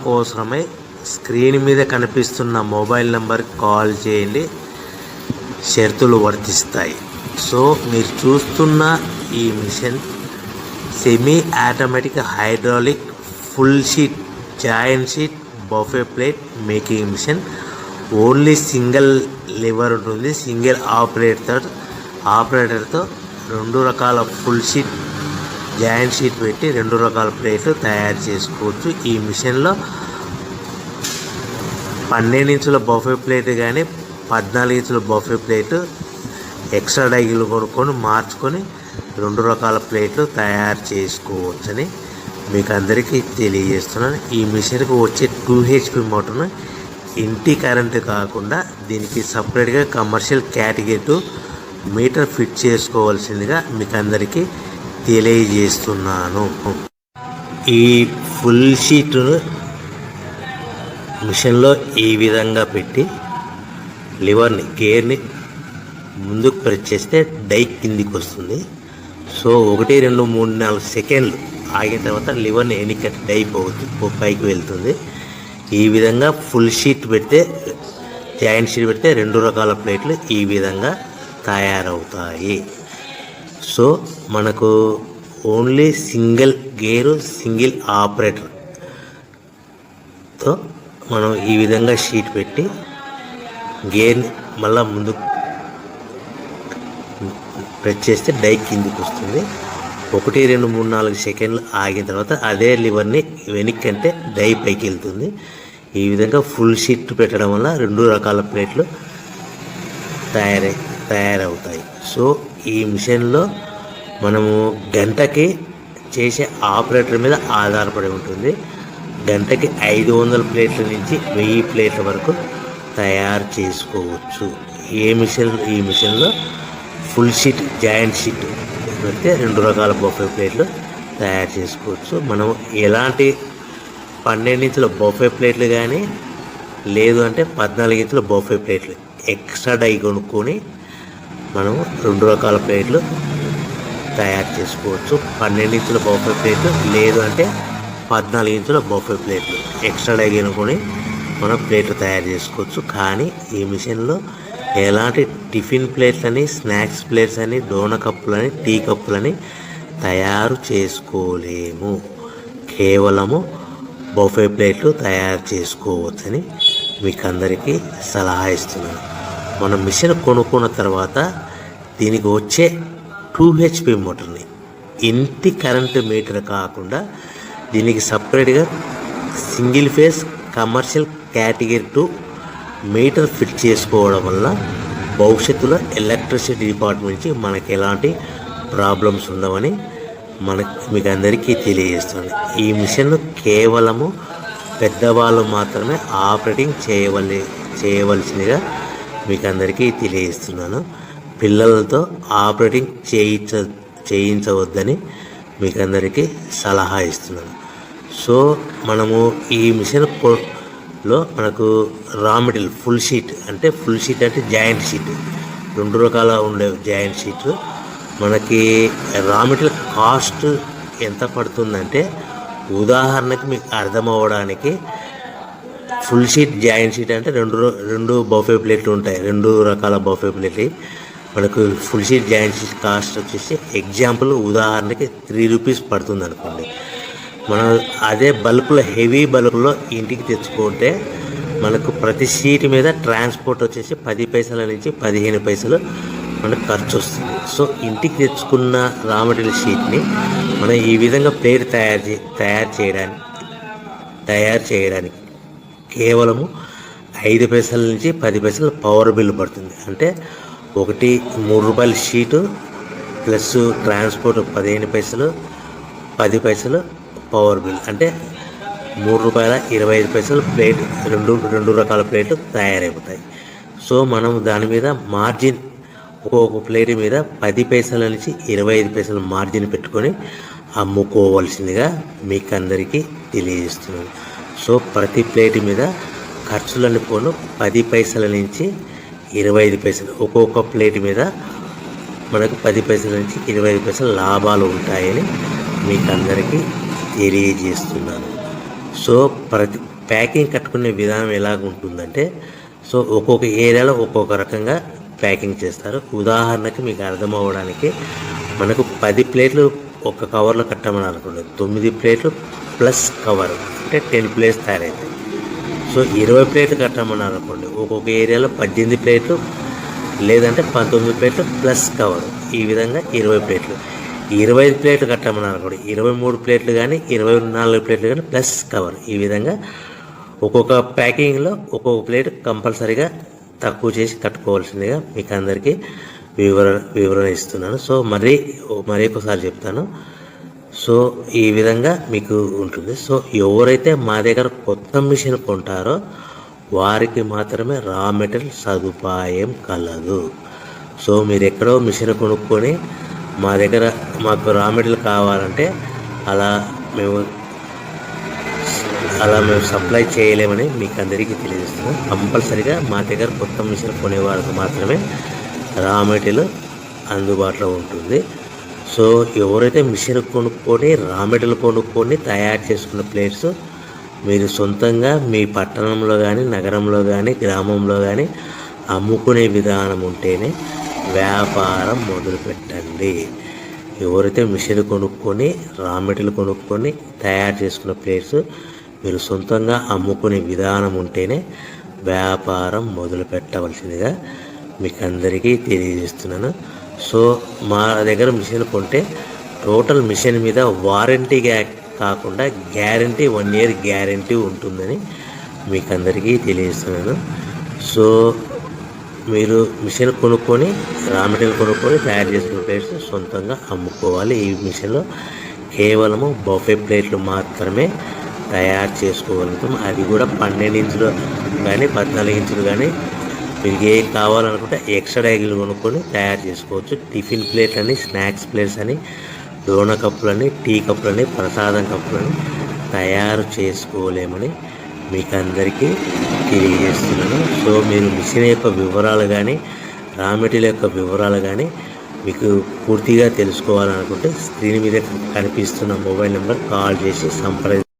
కోసమై స్క్రీన్ మీద కనిపిస్తున్న మొబైల్ నెంబర్కి కాల్ చేయండి, షరతులు వర్తిస్తాయి. సో మీరు చూస్తున్న ఈ machine semi automatic hydraulic full sheet joint sheet buffet plate making machine. Only single lever ఉంటుంది. సింగిల్ ఆపరేటర్తో 2 రకాల ఫుల్ షీట్ జాయింట్ షీట్ పెట్టి 2 రకాల ప్లేట్లు తయారు చేసుకోవచ్చు. ఈ మిషన్లో 12 ఇంచుల బఫే ప్లేట్ కానీ 14 ఇంచుల బఫే ప్లేట్ ఎక్స్ట్రా డైలు కొనుక్కొని మార్చుకొని 2 రకాల ప్లేట్లు తయారు చేసుకోవచ్చని మీకు అందరికీ తెలియజేస్తున్నాను. ఈ మిషన్కి వచ్చే 2 HP మోటార్ను ఇంటి కరెంటు కాకుండా దీనికి సపరేట్గా కమర్షియల్ కేటగిరీ మీటర్ ఫిట్ చేసుకోవాల్సిందిగా మీకు అందరికీ తెలియజేస్తున్నాను. ఈ ఫుల్ షీట్ను మిషన్లో ఈ విధంగా పెట్టి గేర్ని ముందుకు ప్రెస్ చేస్తే డై కిందికి వస్తుంది. సో 1, 2, 3, 4 సెకండ్లు ఆగిన తర్వాత లివర్ని ఎన్నికట్టి డై పైకి వెళ్తుంది. ఈ విధంగా ఫుల్ షీట్ పెడితే జాయింట్ షీట్ పెడితే 2 రకాల ప్లేట్లు ఈ విధంగా తయారవుతాయి. సో మనకు ఓన్లీ సింగిల్ గేరు సింగిల్ ఆపరేటర్తో మనం ఈ విధంగా షీట్ పెట్టి గేర్ని మళ్ళీ ముందు ప్రెస్ చేస్తే డై కిందికి వస్తుంది. 1, 2, 3, 4 సెకండ్లు ఆగిన తర్వాత అదే లివర్ని వెనక్కి అంటే డై పైకి వెళ్తుంది. ఈ విధంగా ఫుల్ షీట్ పెట్టడం వల్ల 2 రకాల ప్లేట్లు తయారవుతాయి. సో ఈ మిషన్లో మనము గంటకి చేసే ఆపరేటర్ మీద ఆధారపడి ఉంటుంది. గంటకి 500 ప్లేట్ల నుంచి 1000 ప్లేట్ల వరకు తయారు చేసుకోవచ్చు. ఈ మిషన్లో ఫుల్ షీట్ జాయింట్ షీట్ పెడితే 2 రకాల బఫే ప్లేట్లు తయారు చేసుకోవచ్చు. మనం ఎలాంటి 12 ఇంచుల బఫే ప్లేట్లు కానీ లేదు అంటే 14 ఇంచుల బఫే ప్లేట్లు ఎక్స్ట్రా డై కొనుక్కొని మనం 2 రకాల ప్లేట్లు తయారు చేసుకోవచ్చు. 12 ఇంచుల బఫే ప్లేట్లు లేదు అంటే 14 ఇంచుల బఫే ప్లేట్లు ఎక్స్ట్రా డై కొనుక్కొని మనం ప్లేట్లు తయారు చేసుకోవచ్చు. కానీ ఈ మిషన్లో ఎలాంటి టిఫిన్ ప్లేట్లని, స్నాక్స్ ప్లేట్స్ అని, డోన కప్పులని, టీ కప్పులని తయారు చేసుకోలేము. కేవలము బఫే ప్లేట్లు తయారు చేసుకోవచ్చని మీకు అందరికీ సలహా ఇస్తున్నాను. మనం మిషన్ కొనుక్కున్న తర్వాత దీనికి వచ్చే 2 HP మోటార్ని ఇంటి కరెంటు మీటర్ కాకుండా దీనికి సపరేట్గా single phase commercial category 2 metre fit చేసుకోవడం వల్ల భవిష్యత్తులో ఎలక్ట్రిసిటీ డిపార్ట్మెంట్ నుంచి మనకి ఎలాంటి ప్రాబ్లమ్స్ ఉండవని మీకు అందరికీ తెలియజేస్తున్నాను. ఈ మిషన్ కేవలము పెద్దవాళ్ళు మాత్రమే ఆపరేటింగ్ చేయవలసిందిగా మీకు అందరికీ తెలియజేస్తున్నాను. పిల్లలతో ఆపరేటింగ్ చేయించవద్దని మీకు అందరికీ సలహా ఇస్తున్నాను. సో మనము ఈ మిషన్లో మనకు రా మెటీరియల్ ఫుల్ షీట్ అంటే జాయింట్ షీట్ 2 రకాల ఉండే జాయింట్ షీట్ మనకి రా మెటీరియల్ కాస్ట్ ఎంత పడుతుందంటే ఉదాహరణకి మీకు అర్థమవ్వడానికి ఫుల్ షీట్ జాయింట్ షీట్ అంటే 2 బఫే ప్లేట్లు ఉంటాయి. 2 రకాల బఫే ప్లేట్లు మనకు full sheet joint sheet cost వచ్చేసి ఎగ్జాంపుల్ ఉదాహరణకి 3 రూపీస్ పడుతుంది అనుకోండి. మనం అదే బల్క్లో హెవీ బల్క్లో ఇంటికి తెచ్చుకుంటే మనకు ప్రతి షీట్ మీద ట్రాన్స్పోర్ట్ వచ్చేసి 10 పైసల నుంచి 15 పైసలు మనకు ఖర్చు వస్తుంది. సో ఇంటికి తెచ్చుకున్న రా మెటీరియల్ షీట్ని మనం ఈ విధంగా ప్లేట్ తయారు చేయడానికి కేవలము 5 పైసల నుంచి 10 పైసలు పవర్ బిల్ పడుతుంది. అంటే 3 రూపాయల షీటు ప్లస్ ట్రాన్స్పోర్ట్ 15 పైసలు 10 పైసలు పవర్ బిల్ అంటే 3 రూపాయల 25 పైసలు ప్లేట్ 2 రకాల ప్లేట్లు తయారైపోతాయి. సో మనం దాని మీద మార్జిన్ ఒక్కొక్క ప్లేట్ మీద 10 పైసల నుంచి 25 పైసలు మార్జిన్ పెట్టుకొని అమ్ముకోవాల్సిందిగా మీకు అందరికీ తెలియజేస్తున్నాను. సో ప్రతి ప్లేట్ మీద ఖర్చులను పోను 10 పైసల నుంచి 25 పైసలు ఒక్కొక్క ప్లేట్ మీద మనకు 10 పైసల నుంచి 25 పైసలు లాభాలు ఉంటాయని మీకు అందరికీ తెలియజేస్తున్నాను. సో ప్రతి ప్యాకింగ్ కట్టుకునే విధానం ఎలాగ ఉంటుందంటే, సో ఒక్కొక్క ఏరియాలో ఒక్కొక్క రకంగా ప్యాకింగ్ చేస్తారు. ఉదాహరణకి మీకు అర్థం అవ్వడానికి, మనకు 10 ప్లేట్లు ఒక కవర్లో కట్టమని అనుకోండి, 9 ప్లేట్లు ప్లస్ కవర్ అంటే 10 ప్లేట్స్ తయారవుతాయి. సో 20 ప్లేట్లు కట్టమన్నారు అనుకోండి, ఒక్కొక్క ఏరియాలో 18 ప్లేట్లు లేదంటే 19 ప్లేట్లు ప్లస్ కవర్, ఈ విధంగా 20 ప్లేట్లు. 25 ప్లేట్లు కట్టమన్నారు అనుకోండి, 23 ప్లేట్లు కానీ 24 ప్లేట్లు కానీ ప్లస్ కవర్, ఈ విధంగా ఒక్కొక్క ప్యాకింగ్లో ఒక్కొక్క ప్లేట్ కంపల్సరీగా తక్కువ చేసి కట్టుకోవాల్సిందిగా మీకు అందరికీ వివరణ ఇస్తున్నాను. సో మరి ఒకసారి చెప్తాను. సో ఈ విధంగా మీకు ఉంటుంది. సో ఎవరైతే మా దగ్గర కొత్త మిషన్ కొంటారో వారికి మాత్రమే రా మెటీరియల్ సదుపాయం కలదు. సో మీరు ఎక్కడో మిషన్ కొనుక్కొని మా దగ్గర మాకు రా మెటీరియల్ కావాలంటే అలా మేము సప్లై చేయలేమని మీకు అందరికీ తెలియజేస్తున్నాం. కంపల్సరీగా మా దగ్గర కొత్త మిషన్ కొనేవారికి మాత్రమే రా మెటీరియల్ అందుబాటులో ఉంటుంది. సో ఎవరైతే మిషన్ కొనుక్కొని రా మెటీరియల్ కొనుక్కొని తయారు చేసుకున్న ప్లేట్స్ మీరు సొంతంగా మీ పట్టణంలో కానీ నగరంలో కానీ గ్రామంలో కానీ అమ్ముకునే విధానం ఉంటేనే వ్యాపారం మొదలుపెట్టండి. ఎవరైతే మిషన్ కొనుక్కొని రా మెటీరియల్ కొనుక్కొని తయారు చేసుకున్న ప్లేట్స్ మీరు సొంతంగా అమ్ముకునే విధానం ఉంటేనే వ్యాపారం మొదలు పెట్టవలసిందిగా మీకు అందరికీ తెలియజేస్తున్నాను. సో మా దగ్గర మిషన్ కొంటే టోటల్ మిషన్ మీద వారంటీగా కాకుండా గ్యారంటీ 1 year గ్యారంటీ ఉంటుందని మీకు అందరికీ తెలియజేస్తున్నాను. సో మీరు మిషన్ కొనుక్కొని రా మెటీరియల్ కొనుక్కొని తయారు చేసుకున్న ప్లేట్స్ సొంతంగా అమ్ముకోవాలి. ఈ మిషన్లో కేవలము బఫే ప్లేట్లు మాత్రమే తయారు చేసుకోగలుగుతాం. అది కూడా 12 ఇంచులు కానీ 14 ఇంచులు కానీ మీకు ఏ కావాలనుకుంటే ఎక్స్ట్రా డైగులు కొనుక్కొని తయారు చేసుకోవచ్చు. టిఫిన్ ప్లేట్ అని, స్నాక్స్ ప్లేట్స్ అని, డోనా కప్పులని, టీ కప్పులని, ప్రసాదం కప్పులని తయారు చేసుకోలేమని మీకు అందరికీ తెలియజేస్తున్నాను. సో మీరు మిషన్ యొక్క వివరాలు కానీ రా మెటీరియల్ యొక్క వివరాలు కానీ మీకు పూర్తిగా తెలుసుకోవాలనుకుంటే స్క్రీన్ మీద కనిపిస్తున్న మొబైల్ నెంబర్ కాల్ చేసి సంప్రదించండి.